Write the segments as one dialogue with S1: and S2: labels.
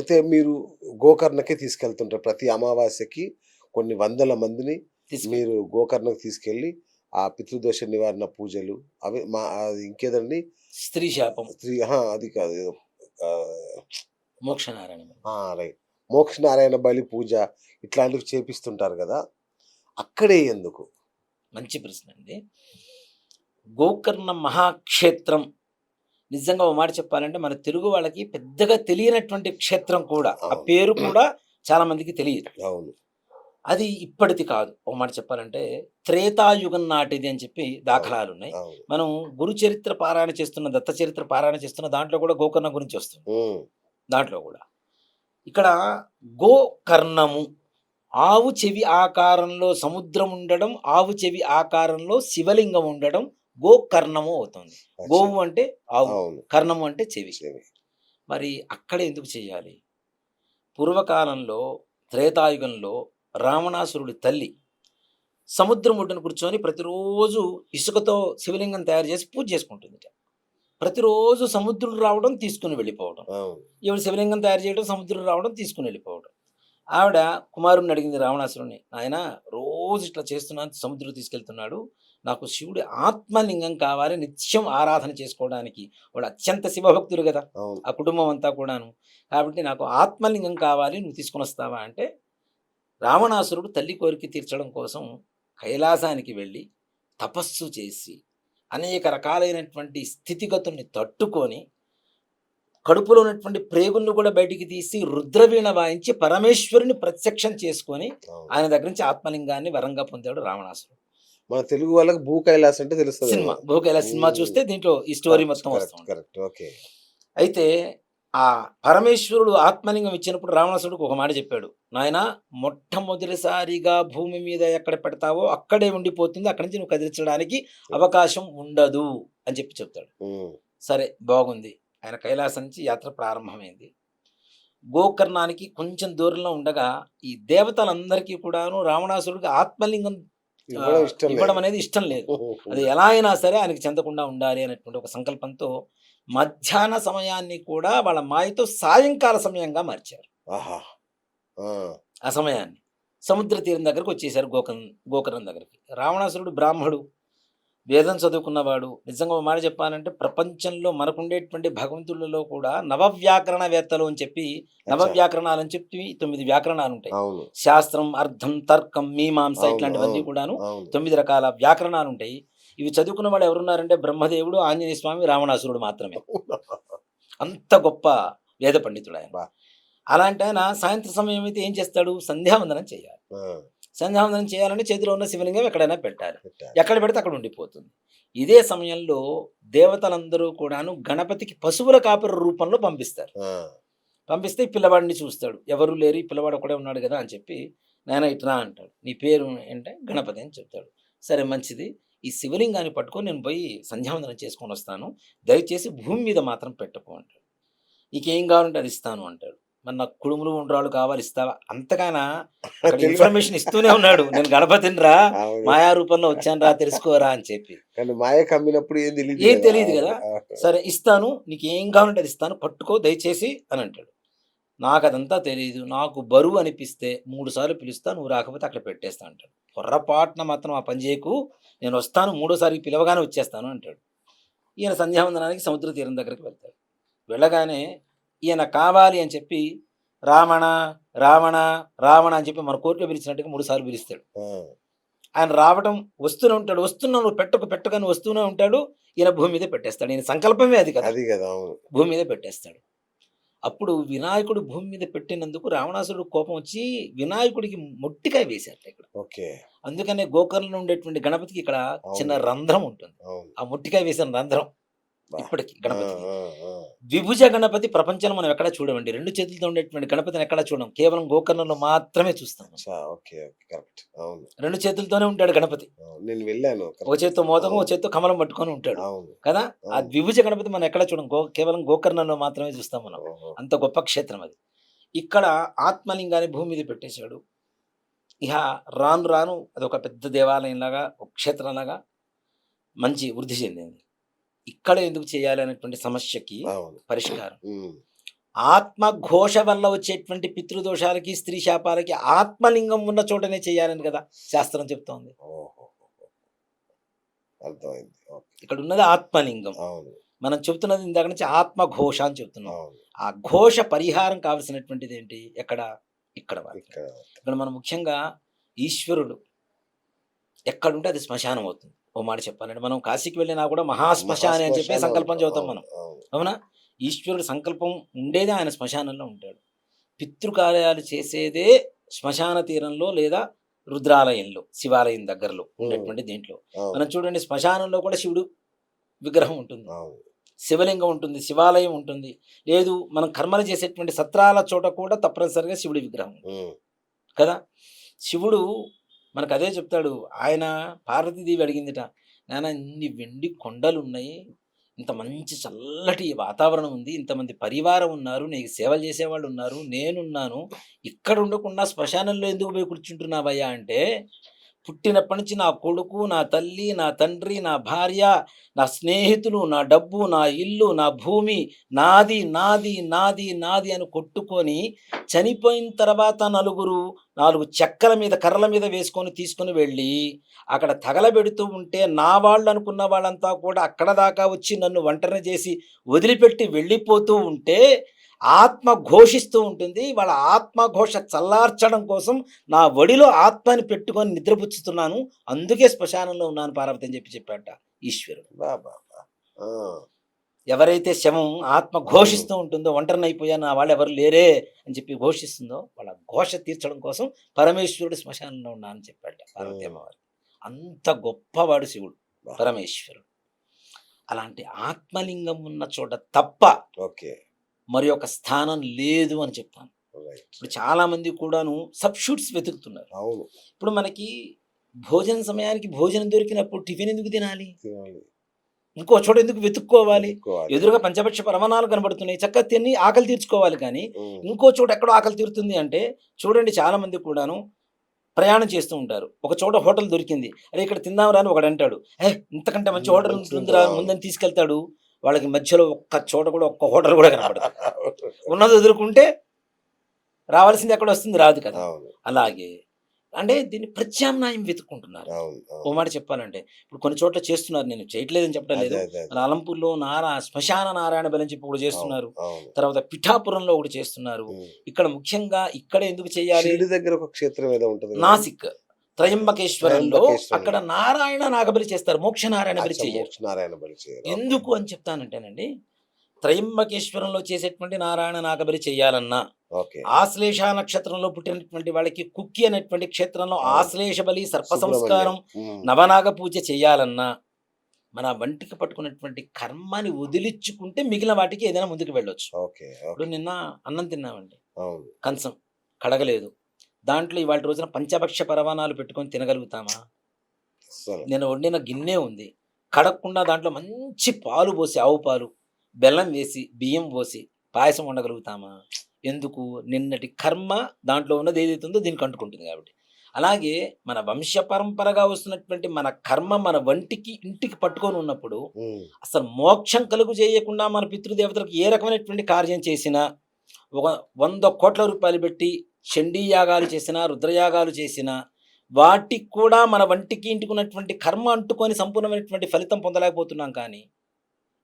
S1: అయితే మీరు గోకర్ణకే తీసుకెళ్తుంటారు. ప్రతి అమావాస్యకి కొన్ని వందల మందిని
S2: తీసుకెళ్ళి
S1: మీరు గోకర్ణకు తీసుకెళ్ళి, ఆ పితృదోష నివారణ పూజలు అవి అది ఇంకేదండి?
S2: స్త్రీ శాపం,
S1: అహా! అది కాదు. ఏదో ఆహ్,
S2: మోక్షనారాయణ.
S1: రైట్. మోక్షనారాయణ బలి పూజ ఇట్లాంటివి చేపిస్తుంటారు గదా! అక్కడే ఎందుకు?
S2: మంచి ప్రశ్న అండి. గోకర్ణ మహాక్షేత్రం నిజంగా ఓ మాట చెప్పాలంటే మన తెలుగు వాళ్ళకి పెద్దగా తెలియనటువంటి క్షేత్రం కూడా. ఆ
S1: అవును.
S2: పేరు కూడా చాలా మందికి తెలియదు.
S1: అవును.
S2: అది ఇప్పటిది కాదు. ఒక మాట చెప్పాలంటే త్రేతాయుగం నాటిది అని చెప్పి
S1: అవును.
S2: దాఖలాలున్నాయి.
S1: అవును.
S2: మనం గురు చరిత్ర పారాయణ చేస్తున్న, దత్త చరిత్ర పారాయణ చేస్తున్న దాంట్లో కూడా గోకర్ణ గురించి వస్తుంది.
S1: హ్మ్.
S2: దాంట్లో కూడా. ఇక్కడ గోకర్ణము ఆవు చెవి ఆకారంలో సముద్రం ఉండడం, ఆవు చెవి ఆకారంలో శివలింగం ఉండడం గోకర్ణము అవుతుంది.
S1: అచ్చా!
S2: గోవు అంటే ఆవు,
S1: అవును.
S2: కర్ణము అంటే చెవి.
S1: చెవి.
S2: మరి అక్కడే ఎందుకు చేయాలి? పూర్వకాలంలో త్రేతాయుగంలో రావణాసురుడి తల్లి సముద్రం ఒడ్డున కూర్చొని ప్రతిరోజు ఇసుకతో శివలింగం తయారు చేసి పూజ చేసుకుంటుందిట. ప్రతిరోజు సముద్రుడు రావడం, తీసుకొని వెళ్ళిపోవడం.
S1: అవును.
S2: ఈవిడ శివలింగం తయారు చేయడం, సముద్రుడు రావడం, తీసుకొని వెళ్ళిపోవడం. ఆవిడ కుమారుడిని అడిగింది రావణాసురుడిని, నాయనా రోజు ఇట్లా చేస్తున్నాను, సముద్రుడు తీసుకెళ్తున్నాడు. నాకు శివుడి ఆత్మలింగం కావాలి నిత్యం ఆరాధన చేసుకోవడానికి. వాడు అత్యంత శివభక్తుడు కదా!
S1: అవును.
S2: ఆ కుటుంబం అంతా కూడాను. కాబట్టి నాకు ఆత్మలింగం కావాలి, నువ్వు తీసుకొనొస్తావా అంటే, రావణాసురుడు తల్లి కోరిక తీర్చడం కోసం కైలాసానికి వెళ్ళి తపస్సు చేసి అనేక రకాలైనటువంటి స్థితిగతుల్ని తట్టుకొని కడుపులో ఉన్నటువంటి ప్రేగులను కూడా బయటికి తీసి రుద్రవీణ వాయించి పరమేశ్వరుని ప్రత్యక్షం చేసుకొని
S1: అవును.
S2: ఆయన దగ్గర నుంచి ఆత్మలింగాన్ని వరంగా పొందాడు రావణాసురుడు.
S1: మన తెలుగు వాళ్ళకి భూ కైలాస్ అంటే తెలుస్తదేమో.
S2: సినిమా భూకైలాస సినిమా
S1: హ్మ్.
S2: చూస్తే దీంట్లో ఈ స్టోరీ
S1: కరెక్ట్.
S2: మొత్తం వస్తూ
S1: కరెక్ట్.
S2: ఉంటుంది.
S1: కరెక్ట్. ఓకే.
S2: అయితే ఆ పరమేశ్వరుడు ఆత్మలింగం ఇచ్చినప్పుడు రావణాసురుడికి ఒక మాట చెప్పాడు, నాయనా మొట్టమొదటిసారిగా భూమి మీద ఎక్కడ పెడతావో అక్కడే ఉండిపోతుంది, అక్కడి నుంచి నువ్వు కదిలించడానికి అవకాశం ఉండదు అని చెప్తాడు.
S1: హ్మ్.
S2: సరే బాగుంది. ఆయన కైలాసం నుంచి యాత్ర ప్రారంభమైంది. గోకర్ణానికి కొంచెం దూరంలో ఉండగా ఈ దేవతలందరికీ కూడాను రావణాసురుడికి ఆత్మలింగం
S1: ఇవ్వడం ఇష్టం
S2: ఇవ్వడం
S1: లేదు.
S2: అనేది ఇష్టం లేదు. అది ఎలా అయినా సరే ఆయనకి చెందకుండా ఉండాలి అనేటువంటి ఒక సంకల్పంతో మధ్యాహ్న సమయాన్ని కూడా వాళ్ళ మాయతో సాయంకాల సమయంగా మార్చారు.
S1: ఆహా! ఆ!
S2: ఆ సమయాన్ని. సముద్ర తీరం దగ్గరకు వచ్చేసారు గోకర్ణం దగ్గరికి. రావణాసురుడు బ్రాహ్మడు, వేదం చదువుకున్నవాడు. నిజంగా ఒక మాట చెప్పాలంటే ప్రపంచంలో మనకుండేటువంటి భగవంతులలో కూడా నవవ్యాకరణవేత్తలు అని చెప్పి,
S1: అచ్చా!
S2: నవవ్యాకరణాలని చెప్పి 9 వ్యాకరణాలుంటాయి.
S1: అవును.
S2: శాస్త్రం, అర్థం, తర్కం, మీమాంస
S1: అవును.
S2: ఇట్లాంటివన్నీ
S1: అవును.
S2: కూడాను
S1: అవును.
S2: 9 రకాల వ్యాకరణాలుంటాయి. ఇవి చదువుకున్న వాళ్ళు ఎవరున్నారంటే బ్రహ్మదేవుడు, ఆంజనేయ స్వామి, రావణాసురుడు మాత్రమే. అంత గొప్ప వేద పండితుడాయన.
S1: అబ్బా!
S2: అలాంటాయన సాయంత్రం సమయం అయితే ఏం చేస్తాడు? సంధ్యావందనం చేయాలి.
S1: ఆ!
S2: సంధ్యావందనం చేయాలంటే చేతిలో ఉన్న శివలింగం ఎక్కడైనా పెట్టాలి.
S1: పెట్టాలి.
S2: ఎక్కడ పెడితే అక్కడ ఉండిపోతుంది. ఇదే సమయంలో దేవతలందరూ కూడాను గణపతికి పశువుల కాపరి రూపంలో పంపిస్తారు.
S1: ఆ!
S2: పంపిస్తే ఈ పిల్లవాడిని చూస్తాడు. ఎవరు లేరు, ఈ పిల్లవాడు ఒక్కడే ఉన్నాడు గదా! అని చెప్పి, నాయనా ఇటు రా అంటాడు. నీ పేరు అంటే గణపతి అని చెప్తాడు. సరే మంచిది. ఈ శివలింగాన్ని పట్టుకొని నేను పోయి సంధ్యావందనం చేసుకొనొస్తాను. దయచేసి భూమి మీద మాత్రం పెట్టకు అంటాడు. నీకేం కావాలంటే అది ఇస్తాను అంటాడు. మరి నాకు కుడుములు, ఉండ్రాళ్ళు కావాలి ఇస్తావా? అంతగానా అక్కడ
S1: తెలివ
S2: ఇన్ఫర్మేషన్ ఇస్తూనే ఉన్నాడు. నేను గణపతినిరా,
S1: అవును.
S2: మాయా రూపంలో వచ్చానురా తెలుసుకోరా అని చెప్పి.
S1: కానీ మాయ కమ్మినప్పుడు ఏం తెలీదు
S2: ఏం
S1: గదా!
S2: తెలీదు
S1: అవును.
S2: గదా!
S1: అవును.
S2: సరే ఇస్తాను. నీకేం కావాలంటే అది ఇస్తాను. పట్టుకో దయచేసి అని అంటాడు. నాకదంతా తెలీదు. నాకు బరువు అనిపిస్తే 3 సార్లు పిలుస్తా. నువ్వు రాకపోతే అక్కడ పెట్టేస్తా అంటాడు. పొర్రపాటున మాత్రం ఆ పని చేయకు. నేనొస్తాను మూడోసారి పిలవగానే వచ్చేస్తాను అంటాడు. ఈయన సంధ్యావందనానికి సముద్ర తీరం దగ్గరికి వెళ్తాడు. వెళ్ళగానే ఈయన కావాలి అని చెప్పి రావణ, రావణ, రావణ అని చెప్పి మన కోర్టులో పిలిచినట్టుగా 3 సార్లు పిలుస్తాడు.
S1: ఆ!
S2: ఆయన రావటం వస్తూనే ఉంటాడు. వస్తున్నా నువ్వు పెట్టకు పెట్టకు అని వస్తూనే ఉంటాడు. ఈయన భూమి మీదే పెట్టేస్తాడు. ఈయన సంకల్పమే అది కదా!
S1: అది గదా! అవును.
S2: భూమి మీదే పెట్టేస్తాడు. అప్పుడు వినాయకుడు భూమి మీద పెట్టినందుకు రావణాసురుడు కోపం వచ్చి వినాయకుడికి మొట్టికాయ వేశారట ఇక్కడ.
S1: ఓకే.
S2: అందుకనే గోకర్ణంలో ఉండేటువంటి గణపతికి ఇక్కడ చిన్న
S1: అవును.
S2: రంధ్రం ఉంటుంది.
S1: అవును.
S2: ఆ మొట్టికాయ వేసిన రంధ్రం
S1: అబ్బా!
S2: ఇప్పటికి
S1: ఆ!
S2: గణపతికి.
S1: ఆ! ఆ!
S2: ద్విభుజ గణపతి ప్రపంచంలో మనం ఎక్కడా చూడమండి. 2 చేతులతో ఉండేటువంటి గణపతిని ఎక్కడా చూడం. కేవలం గోకర్ణంలో మాత్రమే చూస్తాం మనం.
S1: అచ్చా! ఓకే. ఓకే. కరెక్ట్. అవును.
S2: 2 చేతులతోనే ఉంటాడు గణపతి.
S1: అవును. నేను వెళ్ళాను.
S2: ఒక
S1: కరెక్ట్.
S2: చేత్తో మోదకం, ఒక
S1: అవును.
S2: చేత్తో కమలం పట్టుకొని ఉంటాడు.
S1: అవును.
S2: కదా! ఆ
S1: అవును.
S2: ద్విభుజ గణపతి మనం ఎక్కడా చూడం. కేవలం గోకర్ణంలో మాత్రమే చూస్తాం మనం.
S1: ఓహో!
S2: అంత గొప్ప క్షేత్రం అది. ఇక్కడ ఆత్మలింగాన్ని భూమి మీద పెట్టేశాడు. ఇహ రాను రాను అదొక పెద్ద దేవాలయంలాగా, ఒక క్షేత్రంలాగా మంచి వృద్ధి చెందింది. ఇక్కడ ఎందుకు చేయాలి అనేటువంటి సమస్యకి
S1: అవును.
S2: పరిష్కారం.
S1: హ్మ్.
S2: ఆత్మఘోష వల్ల వచ్చేటువంటి పితృదోషాలకి, స్త్రీ శాపాలకి ఆత్మలింగం ఉన్న చోటనే చేయాలని కదా శాస్త్రం చెప్తోంది.
S1: ఓహో! అర్థమైంది. ఓకే.
S2: ఇక్కడ ఉన్నది ఆత్మలింగం.
S1: అవును.
S2: మనం చెప్తున్నది ఇందాక నుంచి ఆత్మఘోష అని చెప్తున్నాం.
S1: అవును.
S2: ఆ ఘోష పరిహారం కావాల్సినటువంటిది ఏంటి? ఎక్కడ? ఇక్కడ మాత్రమే.
S1: ఇక్కడ
S2: ఇక్కడ మనం ముఖ్యంగా ఈశ్వరుడు ఎక్కడుంటే అది శ్మశానం అవుతుంది. ఓ మాట చెప్పాలంటే మనం కాశీకి వెళ్ళినా కూడా మహాశ్మశాని అని చెప్పి
S1: మహాశ్మశానం
S2: సంకల్పం
S1: అంటారు.
S2: చదువుతాం
S1: అవును.
S2: మనం.
S1: అవును.
S2: అవునా? ఈశ్వరుడు సంకల్పం ఉండేదే ఆయన శ్మశానంలో ఉంటాడు. పితృకార్యాలు చేసేదే శ్మశాన తీరంలో లేదా రుద్రాలయంలో, శివాలయం దగ్గరలో ఉండేటువంటి దీంట్లో.
S1: అవును.
S2: మనం చూడండి శ్మశానంలో కూడా శివుడు విగ్రహం ఉంటుంది.
S1: అవును.
S2: శివలింగం ఉంటుంది. శివాలయం ఉంటుంది. లేదు మనం కర్మలు చేసేటువంటి సత్రాల చోట కూడా తప్పనిసరిగా శివుడి విగ్రహం ఉంటుంది.
S1: హ్మ్.
S2: కదా! శివుడు మనకు అదే చెప్తాడు. ఆయన పార్వతీదేవి అడిగిందిట, "నాన్న ఇన్ని వెండి కొండలున్నాయి. ఇంత మంచి చల్లటి వాతావరణం ఉంది. ఇంతమంది పరివారం ఉన్నారు. నీకు సేవలు చేసేవాళ్ళు ఉన్నారు. నేనున్నాను. ఇక్కడ ఉండకుండా శ్మశానంలో ఎందుకు పోయి కూర్చుంటున్నావయ్యా" అంటే, పుట్టినప్పటి నుంచి నా కొడుకు, నా తల్లి, నా తండ్రి, నా భార్య, నా స్నేహితులు, నా డబ్బు, నా ఇల్లు, నా భూమి నాది, నాది, నాది, నాది అని కొట్టుకొని చనిపోయిన తర్వాత నలుగురు 4 చెక్కల మీద, కర్రల మీద వేసుకొని తీసుకొని వెళ్ళి, అక్కడ తగలబెడుతూ ఉంటే, నా వాళ్ళు అనుకున్న వాళ్ళంతా కూడా అక్కడ దాకా వచ్చి నన్ను ఒంటరిని చేసి వదిలిపెట్టి వెళ్ళిపోతూ ఉంటే, ఆత్మ ఘోషిస్తూ ఉంటుంది. వాళ్ళ ఆత్మఘోష చల్లార్చడం కోసం నా ఒడిలో ఆత్మని పెట్టుకొని నిద్రపుచ్చుతున్నాను. అందుకే శ్మశానంలో ఉన్నాను పార్వతి అని చెప్పాడట ఈశ్వరుడు.
S1: అబ్బబ్బబ్బా! ఆ!
S2: ఎవరైతే శవం ఆత్మ ఘోషిస్తూ ఉంటుందో, ఒంటరినైపోయాను నా వాళ్ళు ఎవరు లేరే అని చెప్పి ఘోషిస్తుందో, వాళ్ళ ఘోష తీర్చడం కోసం పరమేశ్వరుడు శ్మశానంలో ఉన్నా అని చెప్పాడట పార్వతీ అమ్మవారు. అంత గొప్పవాడు శివుడు పరమేశ్వరుడు. అలాంటి ఆత్మలింగం ఉన్న చోట తప్ప
S1: ఓకే.
S2: మరి ఒక స్థానం లేదు అని చెప్తాను.
S1: రైట్.
S2: ఇప్పుడు చాలా మంది కూడాను సబ్‌స్టిట్యూట్స్ వెతుకుతున్నారు.
S1: అవును.
S2: ఇప్పుడు మనకి భోజన సమయానికి భోజనం దొరికినప్పుడు టిఫిన్ ఎందుకు తినాలి?
S1: తినాలి.
S2: ఇంకో చోట ఎందుకు వెతుక్కోవాలి?
S1: వెతుక్కోవాలి.
S2: ఎదురుగా పంచభక్ష పరమాణాలు కనబడుతున్నాయి. చక్కగా తిని ఆకలి తీర్చుకోవాలి కానీ,
S1: హ్మ్.
S2: ఇంకో చోట ఎక్కడో ఆకలి తీరుతుంది అంటే, చూడండి చాలా మంది కూడాను ప్రయాణం చేస్తూ ఉంటారు. ఒక చోట హోటల్ దొరికింది. అరే ఇక్కడ తిందాంరా అని ఒకడంటాడు. ఇంతకంటే మంచి హోటల్ ఉంటుందిరా ముందని తీసుకెళ్తాడు. వాళ్ళకి మధ్యలో ఒక్క చోట కూడా ఒక్క హోటల్ కూడా కనపడదు. ఉన్నది వదులుకుంటే రావాల్సింది ఎక్కడొస్తుంది? రాదు కదా!
S1: అవును.
S2: అలాగే అంటే దీన్ని ప్రత్యామ్నాయం వెతుక్కుంటున్నారు.
S1: అవును.
S2: ఓ
S1: అవును.
S2: మాట చెప్పాలంటే, ఇప్పుడు కొన్ని చోట్ల చేస్తున్నారు. నేను చేయట్లేదని చెప్పడం లేదు.
S1: అదే.
S2: మన అలంపూర్‌లో శ్మశాన నారాయణ బలి అని చెప్పి ఒకటి
S1: అవును.
S2: చేస్తున్నారు.
S1: అవును.
S2: తర్వాత పిఠాపురంలో ఒకటి చేస్తున్నారు.
S1: హ్మ్.
S2: ఇక్కడ ముఖ్యంగా ఇక్కడ ఎందుకు చేయాలి?
S1: షిరిడి దగ్గర ఒక క్షేత్రం ఏదో ఉంటది కదా!
S2: నాసిక్ త్రయంబకేశ్వరంలో
S1: త్రయంబకేశ్వరం.
S2: అక్కడ నారాయణ నాగబలి చేస్తారు. మోక్ష నారాయణ బలి
S1: అచ్చా!
S2: చెయ్యరు.
S1: మోక్ష నారాయణ బలి చేయరు.
S2: ఎందుకు అని చెప్తానంటేనండి, త్రయంబకేశ్వరంలో చేసేటువంటి నారాయణ నాగబలి చేయాలన్నా,
S1: ఓకే.
S2: ఆశ్లేష నక్షత్రంలో పుట్టినటువంటి వాళ్ళకి కుక్కి అనేటువంటి క్షేత్రంలో
S1: అవును.
S2: ఆశ్లేష బలి, సర్ప
S1: సుబ్రహ్మణ్యం.
S2: సంస్కారం,
S1: హ్మ్.
S2: నవనాగ పూజ చేయాలన్నా, మన వంటికి పట్టుకున్నటువంటి కర్మని వదిలించుకుంటే మిగిలిన వాటికి ఏదైనా ముందుకు వెళ్ళొచ్చు.
S1: ఓకే.
S2: ఇప్పుడు
S1: ఓకే.
S2: నిన్న అన్నం తిన్నామండి.
S1: అవును.
S2: కంచం కడగలేదు. దాంట్లో ఇవాళ రోజున పంచభక్ష పరమాణాలు పెట్టుకొని తినగలుగుతామా?
S1: అస్సలు.
S2: నేను వండిన గిన్నె ఉంది. కడగకుండా దాంట్లో మంచి పాలు పోసి, ఆవు పాలు, బెల్లం వేసి, బియ్యం పోసి పాయసం వండగలుగుతామా? ఎందుకు? నిన్నటి కర్మ దాంట్లో ఉన్నది ఏదైతే ఉందో దీనికి అంటుకుంటుంది కాబట్టి. అలాగే మన వంశ పరంపరగా వస్తున్నటువంటి మన కర్మ మన వంటికి, ఇంటికి పట్టుకొని ఉన్నప్పుడు
S1: హ్మ్.
S2: అసలు మోక్షం కలుగు చేయకుండా మన పితృదేవతలకు ఏ రకమైనటువంటి కార్యం చేసినా, ఒక 100 కోట్ల రూపాయలు పెట్టి చండీ యాగాలు చేసినా, రుద్రయాగాలు చేసినా, వాటికి కూడా మన వంటికి, ఇంటికి ఉన్నటువంటి కర్మ అంటుకొని సంపూర్ణమైనటువంటి ఫలితం పొందలేకపోతున్నాం కానీ,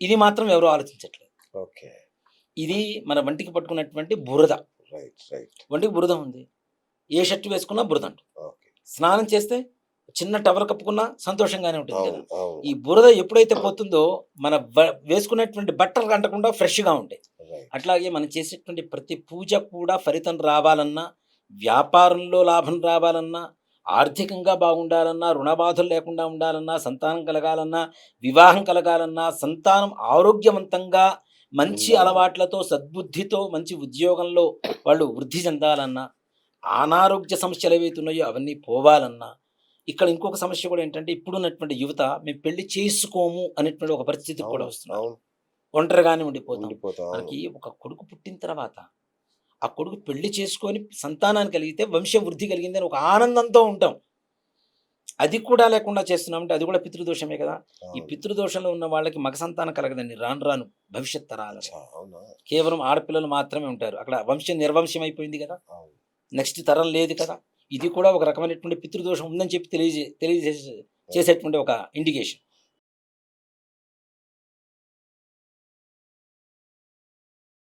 S2: ఇది మాత్రం ఎవరు ఆలోచించట్లేదు.
S1: ఓకే.
S2: ఇది మన వంటికి పట్టుకున్నటువంటి బురద.
S1: రైట్.
S2: వంటికి బురద ఉంది. ఏ షర్ట్ వేసుకున్నా బురద అంటుంది.
S1: ఓకే.
S2: స్నానం చేస్తే చిన్న టవల్ కప్పుకున్నా సంతోషంగానే ఉంటుంది కదా!
S1: అవును. అవును.
S2: ఈ బురద ఎప్పుడైతే పోతుందో మన వేసుకున్నటువంటి బట్టలు అంటకుండా ఫ్రెష్‌గా ఉంటాయి.
S1: రైట్.
S2: అట్లాగే మనం చేసేటువంటి ప్రతి పూజ కూడా ఫలితం రావాలన్నా, వ్యాపారంలో లాభం రావాలన్నా, ఆర్థికంగా బాగుండాలన్నా, రుణ బాధలు లేకుండా ఉండాలన్నా, సంతానం కలగాలన్నా, వివాహం కలగాలన్నా, సంతానం ఆరోగ్యవంతంగా మంచి
S1: ఉండాలి.
S2: అలవాట్లతో, సద్బుద్ధితో మంచి ఉద్యోగంలో వాళ్ళు వృద్ధి చెందాలన్నా, అనారోగ్య సమస్యలు ఏవైతే ఉన్నాయో అవన్నీ పోవాలన్నా, ఇక్కడ ఇంకొక సమస్య కూడా ఏంటంటే ఇప్పుడున్నటువంటి యువత మేము పెళ్లి చేసుకోము అనేటువంటి ఒక పరిస్థితికి కూడా
S1: అవును.
S2: వస్తున్నారు.
S1: అవును.
S2: ఒంటరిగానే ఉండిపోతాం.
S1: ఉండిపోతాం. అవును.
S2: మనకి ఒక కొడుకు పుట్టిన తర్వాత, ఆ కొడుకు పెళ్లి చేసుకొని సంతానాన్ని కలిగితే వంశవృద్ధి కలిగిందని ఒక ఆనందంతో ఉంటాం. అది కూడా లేకుండా చేస్తున్నామంటే అది కూడా పితృదోషమే కదా. ఈ
S1: అవును.
S2: పితృదోషంలో ఉన్న వాళ్ళకి మగ సంతానం కలగదండి రాను రాను భవిష్యత్ తరాలలో.
S1: అచ్చా! అవునా?
S2: కేవలం ఆడపిల్లలు మాత్రమే ఉంటారు. అక్కడ వంశం నిర్వంశం అయిపోయింది కదా.
S1: అవును.
S2: నెక్స్ట్ తరం లేదు కదా. ఇది కూడా ఒక రకమైనటువంటి పితృదోషం ఉందని చెప్పి చేసేటువంటి ఒక ఇండికేషన్.